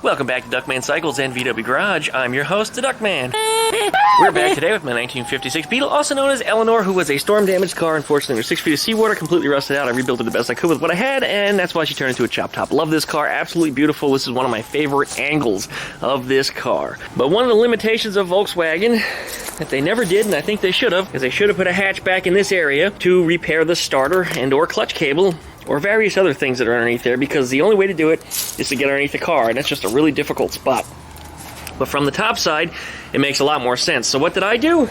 Welcome back to Duckman Cycles and VW Garage. I'm your host, the Duckman. We're back today with my 1956 Beetle, also known as Eleanore, who was a storm-damaged car. Unfortunately, under 6 feet of seawater, completely rusted out. I rebuilt it the best I could with what I had, and that's why she turned into a chop top. Love this car, absolutely beautiful. This is one of my favorite angles of this car. But one of the limitations of Volkswagen that they never did, and I think they should have, is they should have put a hatch back in this area to repair the starter and or clutch cable, or various other things that are underneath there, because the only way to do it is to get underneath the car, and that's just a really difficult spot. But from the top side, it makes a lot more sense. So what did I do?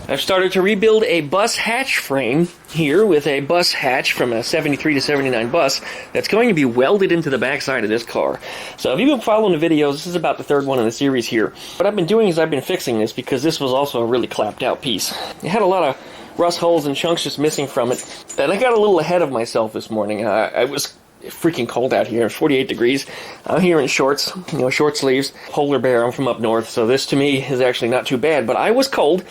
I've started to rebuild a bus hatch frame here with a bus hatch from a 73 to 79 bus that's going to be welded into the backside of this car. So if you've been following the videos, this is about the third one in the series here. What I've been doing is I've been fixing this because this was also a really clapped out piece. It had a lot of rust holes and chunks just missing from it, and I got a little ahead of myself this morning. I was freaking cold out here, 48 degrees. I'm here in shorts, short sleeves, polar bear. I'm from up north, so this to me is actually not too bad, but I was cold,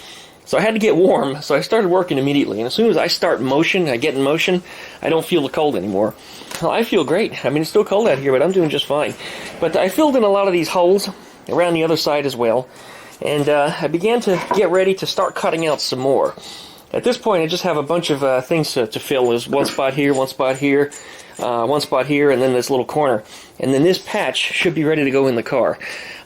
so I had to get warm, so I started working immediately, and as soon as I start motion, I get in motion, I don't feel the cold anymore. Well, I feel great. I mean, it's still cold out here, but I'm doing just fine. But I filled in a lot of these holes around the other side as well, and I began to get ready to start cutting out some more. At this point, I just have a bunch of things to fill. There's one spot here, one spot here, one spot here, and then this little corner. And then this patch should be ready to go in the car.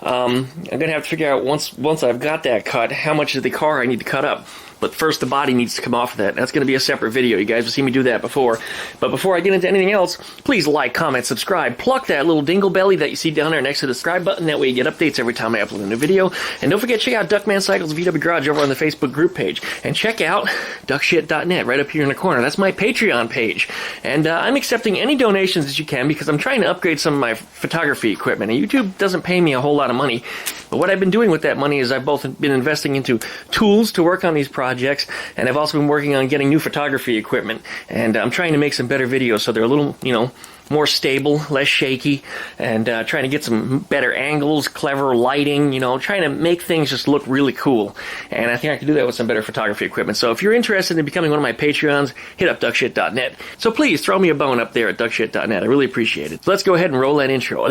I'm going to have to figure out, once I've got that cut, how much of the car I need to cut up. But first, the body needs to come off of that. That's going to be a separate video. You guys have seen me do that before. But before I get into anything else, please like, comment, subscribe. Pluck that little dingle belly that you see down there next to the subscribe button. That way you get updates every time I upload a new video. And don't forget to check out Duckman Cycles VW Garage over on the Facebook group page. And check out duckshit.net right up here in the corner. That's my Patreon page. And I'm accepting any donations that you can because I'm trying to upgrade some of my photography equipment. And YouTube doesn't pay me a whole lot of money. But what I've been doing with that money is I've both been investing into tools to work on these projects, and I've also been working on getting new photography equipment. And I'm trying to make some better videos so they're a little, more stable, less shaky, and trying to get some better angles, clever lighting, trying to make things just look really cool. And I think I can do that with some better photography equipment. So if you're interested in becoming one of my Patreons, hit up duckshit.net. So please throw me a bone up there at duckshit.net. I really appreciate it. So let's go ahead and roll that intro.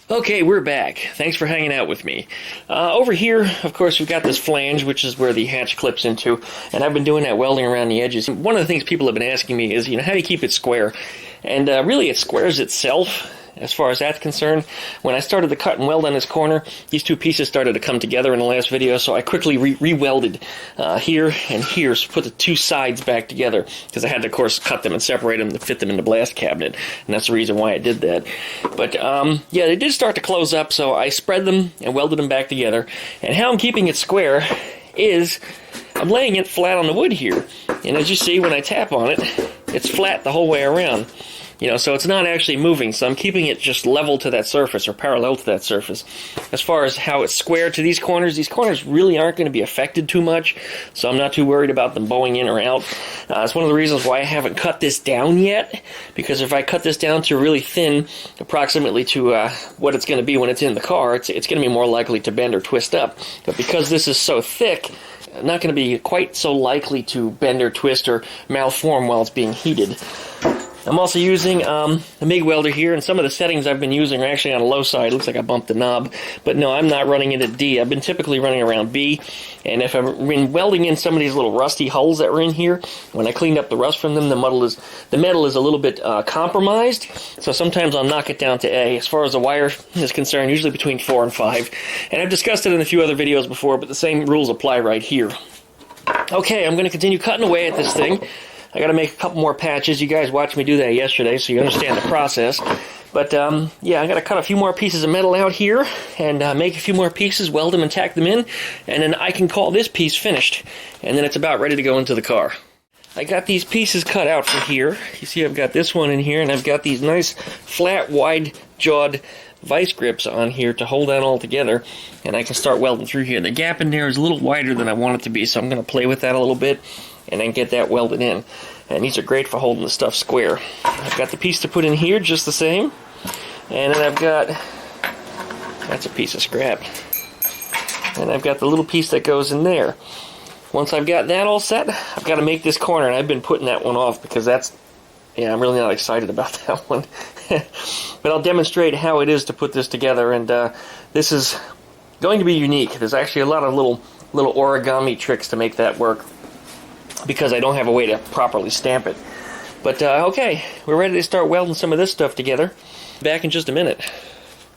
Okay, we're back. Thanks for hanging out with me. Over here, of course, we've got this flange, which is where the hatch clips into, and I've been doing that welding around the edges. One of the things people have been asking me is, how do you keep it square? And really, it squares itself, as far as that's concerned. When I started to cut and weld on this corner, these two pieces started to come together in the last video, so I quickly re-welded here and here, so put the two sides back together, because I had to, of course, cut them and separate them to fit them in the blast cabinet, and that's the reason why I did that. But, yeah, they did start to close up, so I spread them and welded them back together, and how I'm keeping it square is I'm laying it flat on the wood here, and as you see, when I tap on it, it's flat the whole way around. So it's not actually moving, so I'm keeping it just level to that surface, or parallel to that surface. As far as how it's square to these corners really aren't going to be affected too much, so I'm not too worried about them bowing in or out. It's one of the reasons why I haven't cut this down yet, because if I cut this down to really thin, approximately to what it's going to be when it's in the car, it's going to be more likely to bend or twist up. But because this is so thick, not going to be quite so likely to bend or twist or malform while it's being heated. I'm also using a MIG welder here, and some of the settings I've been using are actually on the low side. Looks like I bumped the knob, but no, I'm not running it at D. I've been typically running around B, and if I've been welding in some of these little rusty holes that were in here, when I cleaned up the rust from them, the metal is a little bit compromised, so sometimes I'll knock it down to A. As far as the wire is concerned, usually between 4 and 5, and I've discussed it in a few other videos before, but the same rules apply right here. Okay, I'm going to continue cutting away at this thing. I got to make a couple more patches. You guys watched me do that yesterday, so you understand the process. But, yeah, I got to cut a few more pieces of metal out here and make a few more pieces, weld them and tack them in, and then I can call this piece finished. And then it's about ready to go into the car. I got these pieces cut out for here. You see I've got this one in here, and I've got these nice flat, wide-jawed vice grips on here to hold that all together, and I can start welding through here. The gap in there is a little wider than I want it to be, so I'm going to play with that a little bit and then get that welded in. And these are great for holding the stuff square. I've got the piece to put in here just the same, and then I've got, that's a piece of scrap, and I've got the little piece that goes in there. Once I've got that all set, I've got to make this corner, and I've been putting that one off because that's, yeah, I'm really not excited about that one. But I'll demonstrate how it is to put this together, and this is going to be unique. There's actually a lot of little origami tricks to make that work because I don't have a way to properly stamp it. But okay, we're ready to start welding some of this stuff together. Back in just a minute.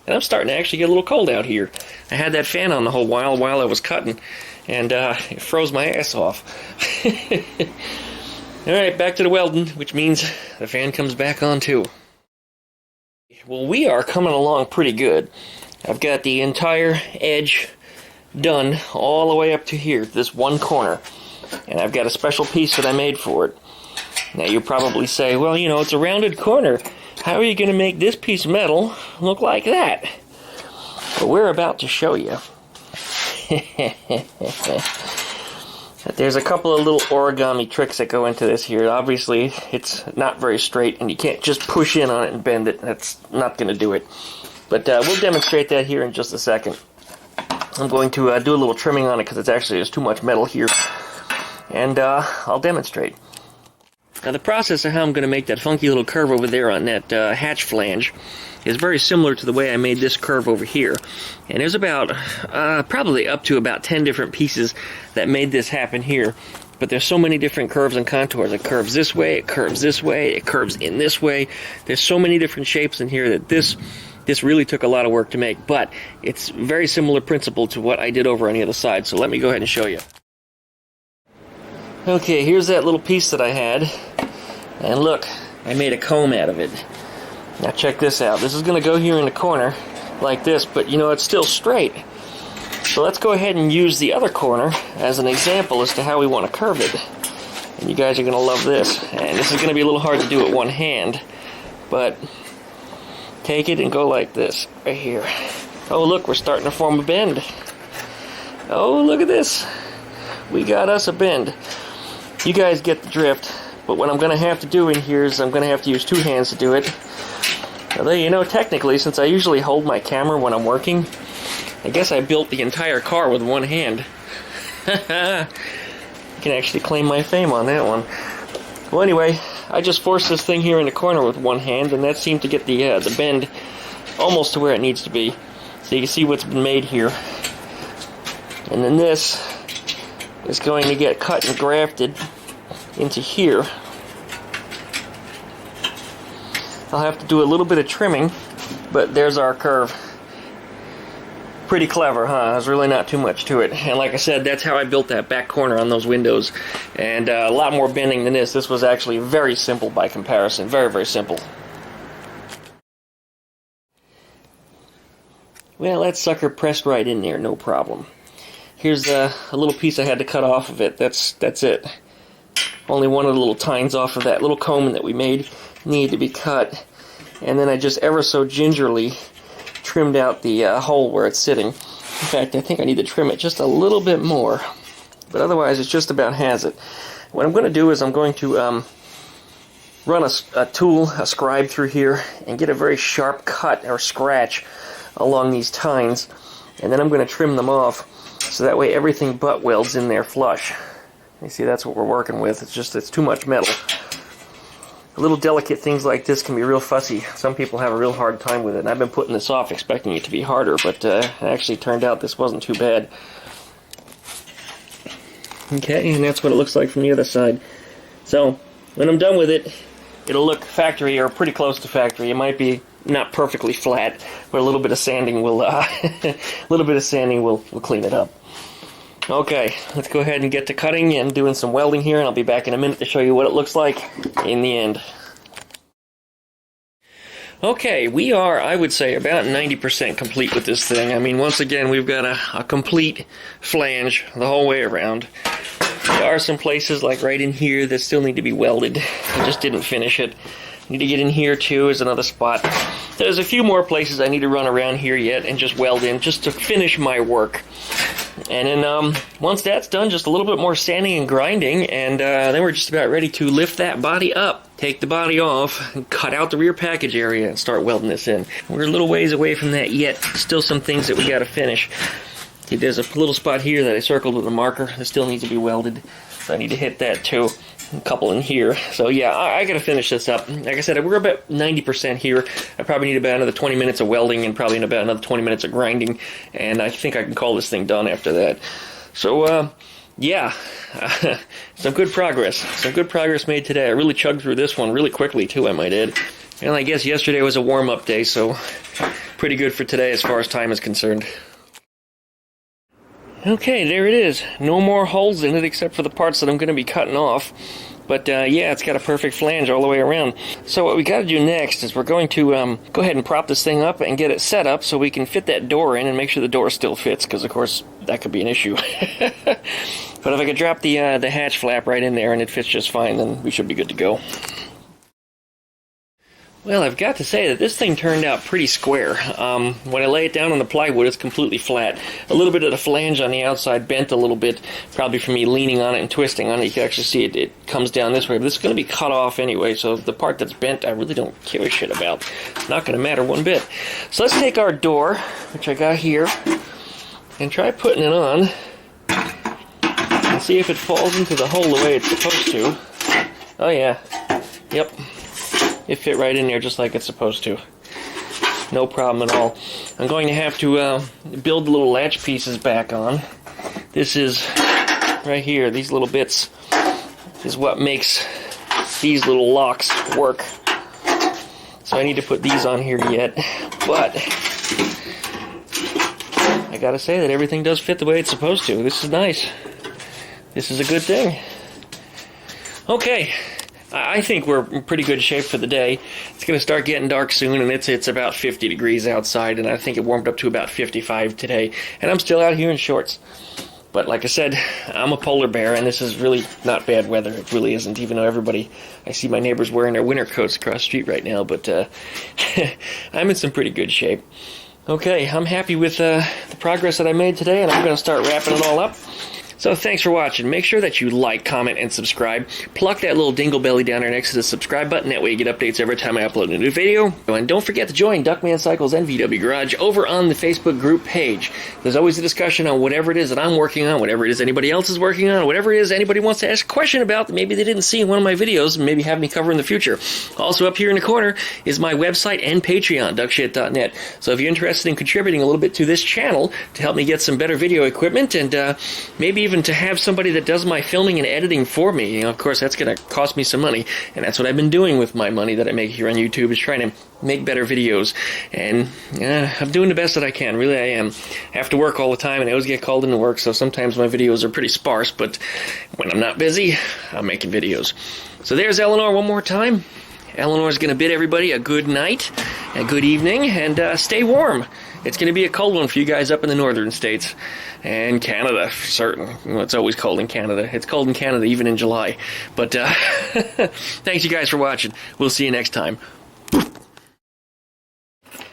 And I'm starting to actually get a little cold out here. I had that fan on the whole while I was cutting, and it froze my ass off. Alright, back to the welding, which means the fan comes back on too. Well, we are coming along pretty good. I've got the entire edge done all the way up to here, this one corner. And I've got a special piece that I made for it. Now you probably say, well, you know, it's a rounded corner. How are you going to make this piece of metal look like that? Well, we're about to show you. There's a couple of little origami tricks that go into this here. Obviously, it's not very straight, and you can't just push in on it and bend it. That's not going to do it. But we'll demonstrate that here in just a second. I'm going to do a little trimming on it because there's too much metal here. And I'll demonstrate. Now the process of how I'm going to make that funky little curve over there on that hatch flange is very similar to the way I made this curve over here. And there's about, probably up to about 10 different pieces that made this happen here. But there's so many different curves and contours. It curves this way, it curves this way, it curves in this way. There's so many different shapes in here that this really took a lot of work to make. But it's very similar principle to what I did over on the other side. So let me go ahead and show you. Okay, here's that little piece that I had, and look, I made a comb out of it. Now check this out. This is going to go here in the corner like this, but you know, it's still straight. So let's go ahead and use the other corner as an example as to how we want to curve it. And you guys are going to love this. And this is going to be a little hard to do with one hand, but take it and go like this, right here. Oh look, we're starting to form a bend. Oh, look at this. We got us a bend. You guys get the drift, but what I'm going to have to do in here is I'm going to have to use two hands to do it. Although, you know, technically, since I usually hold my camera when I'm working, I guess I built the entire car with one hand. I can actually claim my fame on that one. Well, anyway, I just forced this thing here in the corner with one hand, and that seemed to get the bend almost to where it needs to be. So you can see what's been made here. And then this is going to get cut and grafted into here. I'll have to do a little bit of trimming, but there's our curve. Pretty clever, huh? There's really not too much to it. And like I said, that's how I built that back corner on those windows. And a lot more bending than this. This was actually very simple by comparison. Very, very simple. Well, that sucker pressed right in there, no problem. Here's a little piece I had to cut off of it. That's it. Only one of the little tines off of that little comb that we made needed to be cut. And then I just ever so gingerly trimmed out the hole where it's sitting. In fact, I think I need to trim it just a little bit more. But otherwise, it just about has it. What I'm going to do is I'm going to run a tool, a scribe through here, and get a very sharp cut or scratch along these tines. And then I'm going to trim them off. So that way everything butt welds in there flush. You see, that's what we're working with. It's too much metal. Little delicate things like this can be real fussy. Some people have a real hard time with it. And I've been putting this off expecting it to be harder, but it actually turned out this wasn't too bad. Okay, and that's what it looks like from the other side. So, when I'm done with it, it'll look factory or pretty close to factory. It might be not perfectly flat, but a little bit of sanding will clean it up. Okay, let's go ahead and get to cutting and doing some welding here, and I'll be back in a minute to show you what it looks like in the end. Okay, we are, I would say, about 90% complete with this thing. I mean, once again, we've got a complete flange the whole way around. There are some places, like right in here, that still need to be welded. I just didn't finish it. Need to get in here too, is another spot. There's a few more places I need to run around here yet and just weld in, just to finish my work. And then once that's done, just a little bit more sanding and grinding, and then we're just about ready to lift that body up, take the body off, and cut out the rear package area and start welding this in. We're a little ways away from that yet. Still some things that we got to finish. See, there's a little spot here that I circled with a marker that still needs to be welded, so I need to hit that too. A couple in here. So yeah, I gotta finish this up. Like I said, we're about 90% here. I probably need about another 20 minutes of welding and probably about another 20 minutes of grinding, and I think I can call this thing done after that. So yeah, some good progress. Some good progress made today. I really chugged through this one really quickly too, I might add. And I guess yesterday was a warm-up day, so pretty good for today as far as time is concerned. Okay, there it is. No more holes in it except for the parts that I'm going to be cutting off. But yeah, it's got a perfect flange all the way around. So what we got to do next is we're going to go ahead and prop this thing up and get it set up so we can fit that door in and make sure the door still fits, because of course that could be an issue. But if I could drop the hatch flap right in there and it fits just fine, then we should be good to go. Well, I've got to say that this thing turned out pretty square. When I lay it down on the plywood, it's completely flat. A little bit of the flange on the outside bent a little bit, probably from me leaning on it and twisting on it. You can actually see it comes down this way, but this is going to be cut off anyway, so the part that's bent I really don't give a shit about. It's not going to matter one bit. So let's take our door, which I got here, and try putting it on, and see if it falls into the hole the way it's supposed to. Oh yeah, yep. It fit right in there just like it's supposed to. No problem at all. I'm going to have to build the little latch pieces back on. This is, right here, these little bits is what makes these little locks work. So I need to put these on here yet. But I gotta say that everything does fit the way it's supposed to. This is nice. This is a good thing. Okay. I think we're in pretty good shape for the day. It's going to start getting dark soon, and it's about 50 degrees outside, and I think it warmed up to about 55 today. And I'm still out here in shorts. But like I said, I'm a polar bear, and this is really not bad weather. It really isn't, even though I see my neighbors wearing their winter coats across the street right now, but I'm in some pretty good shape. Okay, I'm happy with the progress that I made today, and I'm going to start wrapping it all up. So thanks for watching. Make sure that you like, comment, and subscribe. Pluck that little dingle belly down there next to the subscribe button. That way you get updates every time I upload a new video. And don't forget to join Duckman Cycles and VW Garage over on the Facebook group page. There's always a discussion on whatever it is that I'm working on, whatever it is anybody else is working on, whatever it is anybody wants to ask a question about that maybe they didn't see in one of my videos and maybe have me cover in the future. Also up here in the corner is my website and Patreon, duckshit.net. So if you're interested in contributing a little bit to this channel to help me get some better video equipment and maybe even to have somebody that does my filming and editing for me. You know, of course, that's going to cost me some money, and that's what I've been doing with my money that I make here on YouTube, is trying to make better videos, and I'm doing the best that I can. Really, I am. I have to work all the time, and I always get called into work, so sometimes my videos are pretty sparse, but when I'm not busy, I'm making videos. So there's Eleanore one more time. Eleanor's going to bid everybody a good night, a good evening, and stay warm. It's going to be a cold one for you guys up in the northern states. And Canada, for certain. Well, it's always cold in Canada. It's cold in Canada even in July. But thanks you guys for watching. We'll see you next time.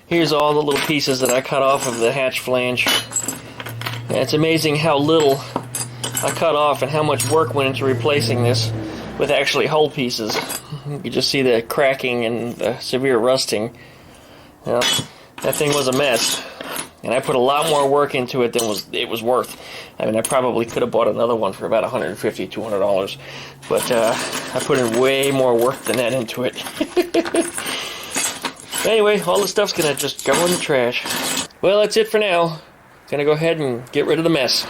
Here's all the little pieces that I cut off of the hatch flange. And it's amazing how little I cut off and how much work went into replacing this with actually whole pieces. You can just see the cracking and the severe rusting. You know, that thing was a mess, and I put a lot more work into it than it was worth. I mean, I probably could have bought another one for about $150, $200, but I put in way more work than that into it. Anyway, all the stuff's gonna just go in the trash. Well, that's it for now. Gonna go ahead and get rid of the mess.